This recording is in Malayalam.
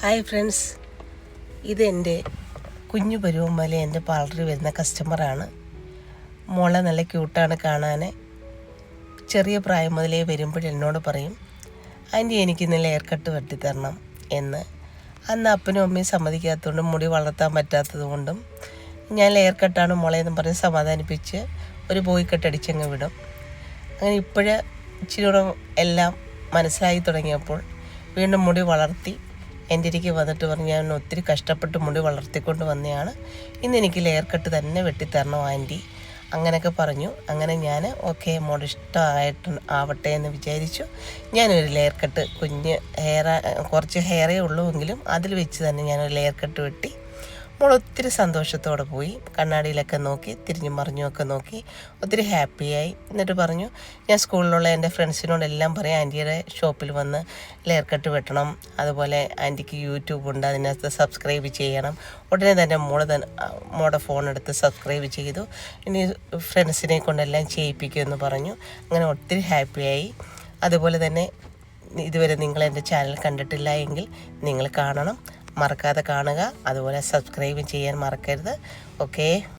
ഹായ് ഫ്രണ്ട്സ്, ഇതെൻ്റെ കുഞ്ഞു പരുവം പോലെ എൻ്റെ പാർലറിൽ വരുന്ന കസ്റ്റമറാണ്. മോളെ നല്ല ക്യൂട്ടാണ് കാണാൻ. ചെറിയ പ്രായം മുതലേ വരുമ്പോൾ എന്നോട് പറയും, ആൻറ്റി എനിക്ക് ഇന്നലെ ഹെയർ കട്ട് വെട്ടിത്തരണം എന്ന്. അന്ന് അപ്പനും അമ്മയും സമ്മതിക്കാത്തതുകൊണ്ടും മുടി വളർത്താൻ പറ്റാത്തത് കൊണ്ടും ഞാൻ ഹെയർ കട്ടാണ് മോളെ എന്ന് പറഞ്ഞ് സമാധാനിപ്പിച്ച് ഒരു ബോയ് കട്ട് അടിച്ചങ്ങ് വിടും. അങ്ങനെ ഇച്ചിരി കൂടെ എല്ലാം മനസ്സിലായി തുടങ്ങിയപ്പോൾ വീണ്ടും മുടി വളർത്തി എൻ്റെ ഇരിക്ക് വന്നിട്ട് പറഞ്ഞ് ഞാൻ ഒത്തിരി കഷ്ടപ്പെട്ട് മുടി വളർത്തിക്കൊണ്ട് വന്നതാണ്, ഇന്ന് എനിക്ക് ലെയർ കട്ട് തന്നെ വെട്ടിത്തരണം ആൻറ്റി അങ്ങനെയൊക്കെ പറഞ്ഞു. അങ്ങനെ ഞാൻ ഓക്കെ മോഡ് ഇഷ്ടമായിട്ട് ആവട്ടെ എന്ന് വിചാരിച്ചു. ഞാനൊരു ലെയർ കട്ട് കുറച്ച് ഹെയറേ ഉള്ളൂ എങ്കിലും അതിൽ വെച്ച് തന്നെ ഞാനൊരു ലെയർ കട്ട് വെട്ടി. മോൾ ഒത്തിരി സന്തോഷത്തോടെ പോയി. കണ്ണാടിയിലൊക്കെ നോക്കി തിരിഞ്ഞു മറിഞ്ഞുമൊക്കെ നോക്കി ഒത്തിരി ഹാപ്പിയായി. എന്നിട്ട് പറഞ്ഞു, ഞാൻ സ്കൂളിലുള്ള എൻ്റെ ഫ്രണ്ട്സിനോടെല്ലാം പറയാം ആൻറ്റിയുടെ ഷോപ്പിൽ വന്ന് ലെയർ കട്ട് വെട്ടണം, അതുപോലെ ആൻറ്റിക്ക് യൂട്യൂബ് ഉണ്ട്, അതിനകത്ത് സബ്സ്ക്രൈബ് ചെയ്യണം. ഉടനെ തന്നെ മോളുടെ ഫോൺ എടുത്ത് സബ്സ്ക്രൈബ് ചെയ്തു. ഇനി ഫ്രണ്ട്സിനെ കൊണ്ടെല്ലാം ചെയ്യിപ്പിക്കുമെന്ന് പറഞ്ഞു. അങ്ങനെ ഒത്തിരി ഹാപ്പിയായി. അതുപോലെ തന്നെ ഇതുവരെ നിങ്ങൾ എൻ്റെ ചാനൽ കണ്ടിട്ടില്ല എങ്കിൽ നിങ്ങൾ കാണണം, മറക്കാതെ കാണുക. അതുപോലെ സബ്സ്ക്രൈബ് ചെയ്യാൻ മറക്കരുത്. ഓക്കേ.